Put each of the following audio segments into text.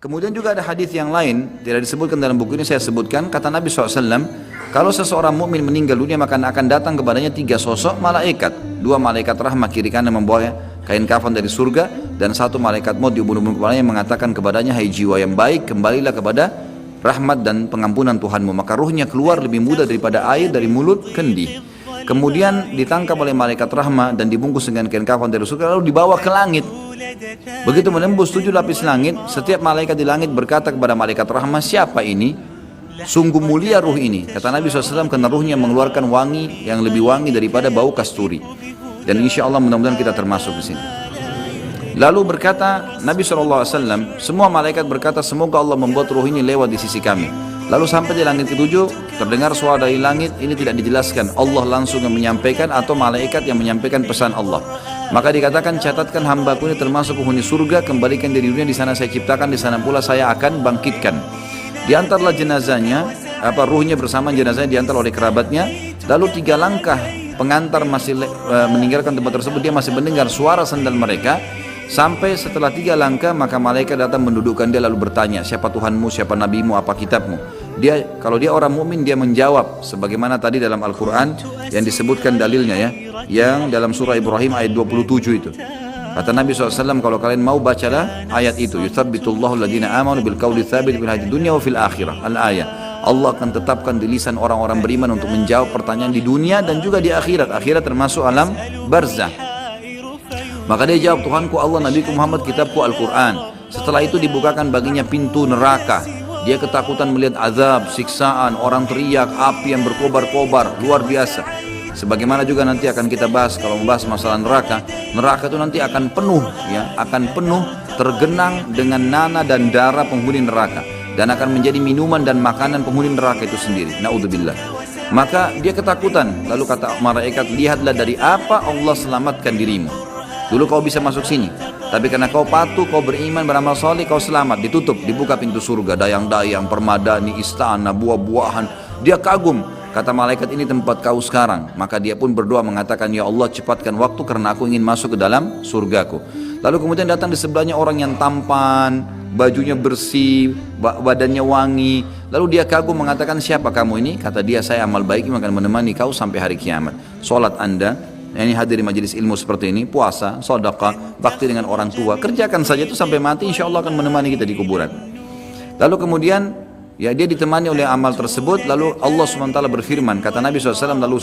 Kemudian juga ada hadis yang lain, tidak disebutkan dalam buku ini, saya sebutkan, kata Nabi SAW, kalau seseorang mukmin meninggal dunia maka akan datang kepadanya 3 sosok malaikat. 2 malaikat rahmat kiri kanan membawa kain kafan dari surga, dan 1 malaikat maut di ubun-ubun kepalanya yang mengatakan kepadanya, hai jiwa yang baik, kembalilah kepada rahmat dan pengampunan Tuhanmu. Maka ruhnya keluar lebih mudah daripada air dari mulut kendi. Kemudian ditangkap oleh malaikat rahmat dan dibungkus dengan kain kafan dari surga, lalu dibawa ke langit. Begitu menembus 7 lapis langit, setiap malaikat di langit berkata kepada malaikat rahmat, siapa ini? Sungguh mulia ruh ini. Kata Nabi SAW, karena ruhnya mengeluarkan wangi yang lebih wangi daripada bau kasturi. Dan insya Allah mudah-mudahan kita termasuk di sini. Lalu berkata Nabi SAW, semua malaikat berkata, semoga Allah membuat ruh ini lewat di sisi kami. Lalu sampai di langit ke-7, terdengar suara dari langit, ini tidak dijelaskan Allah langsung yang menyampaikan atau malaikat yang menyampaikan pesan Allah. Maka dikatakan, catatkan hambaku ini termasuk penghuni surga, kembalikan dari dunia, di sana saya ciptakan, di sana pula saya akan bangkitkan. Diantarlah jenazahnya, ruhnya bersama jenazahnya diantar oleh kerabatnya. Lalu 3 langkah pengantar masih meninggalkan tempat tersebut, dia masih mendengar suara sandal mereka. Sampai setelah 3 langkah, maka malaikat datang mendudukkan dia lalu bertanya, siapa Tuhanmu, siapa nabimu, apa kitabmu? Kalau dia orang mukmin, dia menjawab sebagaimana tadi dalam Al-Quran yang disebutkan dalilnya, ya, yang dalam surah Ibrahim ayat 27 itu. Kata Nabi SAW, kalau kalian mau bacalah ayat itu, yuthabbitullahu alladhina amanu bil qawli tsabit fil hayatid dunya wa fil akhirah. Al-ayah. Allah akan tetapkan di lisan orang-orang beriman untuk menjawab pertanyaan di dunia dan juga di akhirat. Akhirat termasuk alam barzah. Maka dia jawab, Tuhanku Allah, Nabiku Muhammad, kitabku Al-Quran. Setelah itu dibukakan baginya pintu neraka. Dia ketakutan melihat azab, siksaan, orang teriak, api yang berkobar-kobar, luar biasa. Sebagaimana juga nanti akan kita bahas kalau membahas masalah neraka. Neraka itu nanti akan penuh, ya, akan penuh tergenang dengan nanah dan darah penghuni neraka, dan akan menjadi minuman dan makanan penghuni neraka itu sendiri. Naudzubillah. Maka dia ketakutan. Lalu kata malaikat, lihatlah dari apa Allah selamatkan dirimu. Dulu kau bisa masuk sini, tapi karena kau patuh, kau beriman, beramal soleh, kau selamat. Ditutup, dibuka pintu surga, dayang-dayang, permadani, istana, buah-buahan. Dia kagum. Kata malaikat, ini tempat kau sekarang. Maka dia pun berdoa mengatakan, ya Allah, cepatkan waktu karena aku ingin masuk ke dalam surgaku. Lalu kemudian datang di sebelahnya orang yang tampan, bajunya bersih, badannya wangi. Lalu dia kagum mengatakan, siapa kamu ini? Kata dia, saya amal baik yang akan menemani kau sampai hari kiamat. Sholat anda, ini hadir di majelis ilmu seperti ini, puasa, sedekah, bakti dengan orang tua, kerjakan saja itu sampai mati, insya Allah akan menemani kita di kuburan. Lalu kemudian, ya, dia ditemani oleh amal tersebut. Lalu Allah SWT berfirman, kata Nabi SAW, lalu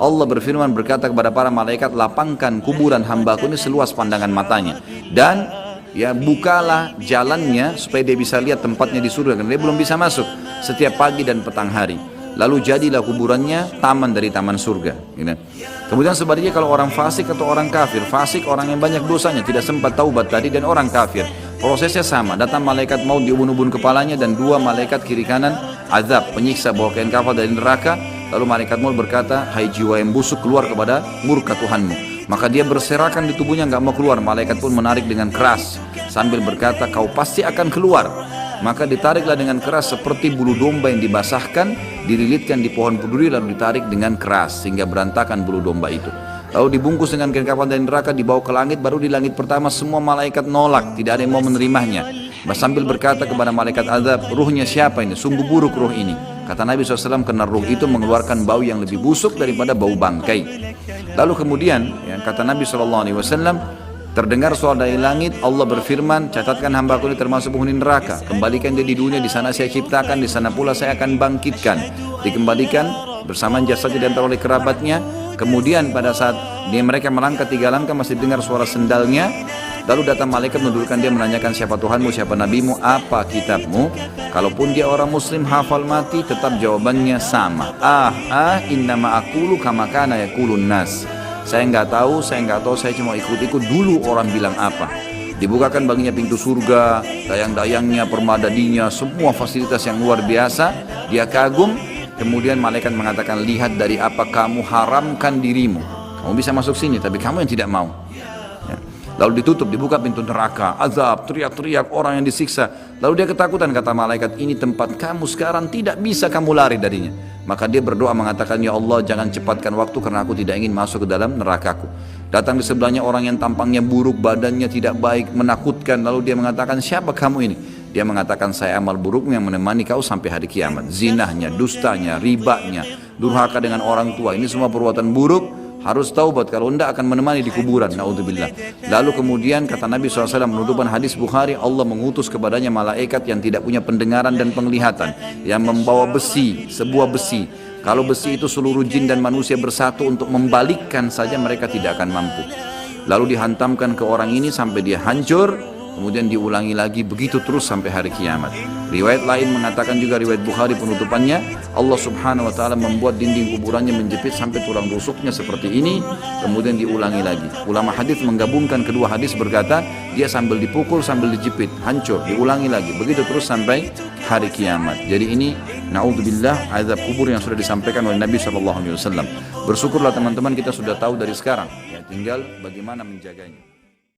Allah berfirman berkata kepada para malaikat, lapangkan kuburan hambaku ini seluas pandangan matanya, dan ya, bukalah jalannya supaya dia bisa lihat tempatnya di surga, karena dia belum bisa masuk setiap pagi dan petang hari. Lalu jadilah kuburannya taman dari taman surga, gitu. Kemudian sebaliknya kalau orang fasik atau orang kafir, fasik orang yang banyak dosanya, tidak sempat taubat tadi, dan orang kafir, prosesnya sama. Datang malaikat maut di ubun-ubun kepalanya, dan 2 malaikat kiri kanan azab, penyiksa bawa kain kafan dari neraka. Lalu malaikat maut berkata, hai jiwa yang busuk, keluar kepada murka Tuhanmu. Maka dia berserakan di tubuhnya, nggak mau keluar. Malaikat pun menarik dengan keras sambil berkata, kau pasti akan keluar. Maka ditariklah dengan keras seperti bulu domba yang dibasahkan, dililitkan di pohon berduri, lalu ditarik dengan keras sehingga berantakan bulu domba itu. Lalu dibungkus dengan kain kafan dari neraka, dibawa ke langit. Baru di langit pertama semua malaikat nolak, tidak ada yang mau menerimanya. Sambil berkata kepada malaikat azab, ruhnya siapa ini? Sungguh buruk ruh ini. Kata Nabi SAW, karena ruh itu mengeluarkan bau yang lebih busuk daripada bau bangkai. Lalu kemudian, ya, kata Nabi SAW, terdengar suara dari langit, Allah berfirman, catatkan hambaku ini termasuk penghuni neraka, kembalikan dia di dunia, di sana saya ciptakan, di sana pula saya akan bangkitkan. Dikembalikan bersama jasadnya diantar oleh kerabatnya. Kemudian pada saat mereka melangkah 3 langkah, masih dengar suara sendalnya. Lalu datang malaikat mendudukkan dia, menanyakan, siapa Tuhanmu, siapa nabimu, apa kitabmu? Kalaupun dia orang muslim hafal mati, tetap jawabannya sama. Innama aqulu kama kana yaqulun nas. Saya nggak tahu, saya cuma ikut-ikut dulu orang bilang apa. Dibukakan baginya pintu surga, dayang-dayangnya, permadaninya, semua fasilitas yang luar biasa. Dia kagum. Kemudian malaikat mengatakan, lihat dari apa kamu haramkan dirimu. Kamu bisa masuk sini, tapi kamu yang tidak mau. Ya. Lalu ditutup, dibuka pintu neraka, azab, teriak-teriak orang yang disiksa. Lalu dia ketakutan, kata malaikat, ini tempat kamu sekarang, tidak bisa kamu lari darinya. Maka dia berdoa mengatakan, ya Allah, jangan cepatkan waktu karena aku tidak ingin masuk ke dalam nerakaku. Datang di sebelahnya orang yang tampangnya buruk, badannya tidak baik, menakutkan. Lalu dia mengatakan, siapa kamu ini? Dia mengatakan saya amal burukmu yang menemani kau sampai hari kiamat. Zinahnya, dustanya, ribanya, durhaka dengan orang tua, ini semua perbuatan buruk. Harus taubat, kalau tidak akan menemani di kuburan. Naudzubillah. Lalu kemudian kata Nabi SAW menutupan hadis Bukhari, Allah mengutus kepadanya malaikat yang tidak punya pendengaran dan penglihatan, yang membawa besi, sebuah besi. Kalau besi itu seluruh jin dan manusia bersatu untuk membalikkan saja, mereka tidak akan mampu. Lalu dihantamkan ke orang ini sampai dia hancur, kemudian diulangi lagi, begitu terus sampai hari kiamat. Riwayat lain mengatakan juga, riwayat Bukhari penutupannya, Allah subhanahu wa ta'ala membuat dinding kuburannya menjepit sampai tulang rusuknya seperti ini, kemudian diulangi lagi. Ulama hadis menggabungkan kedua hadis, berkata dia sambil dipukul sambil dijepit, hancur, diulangi lagi, begitu terus sampai hari kiamat. Jadi ini na'udzubillah azab kubur yang sudah disampaikan oleh Nabi SAW. Bersyukurlah teman-teman, kita sudah tahu dari sekarang, ya tinggal bagaimana menjaganya.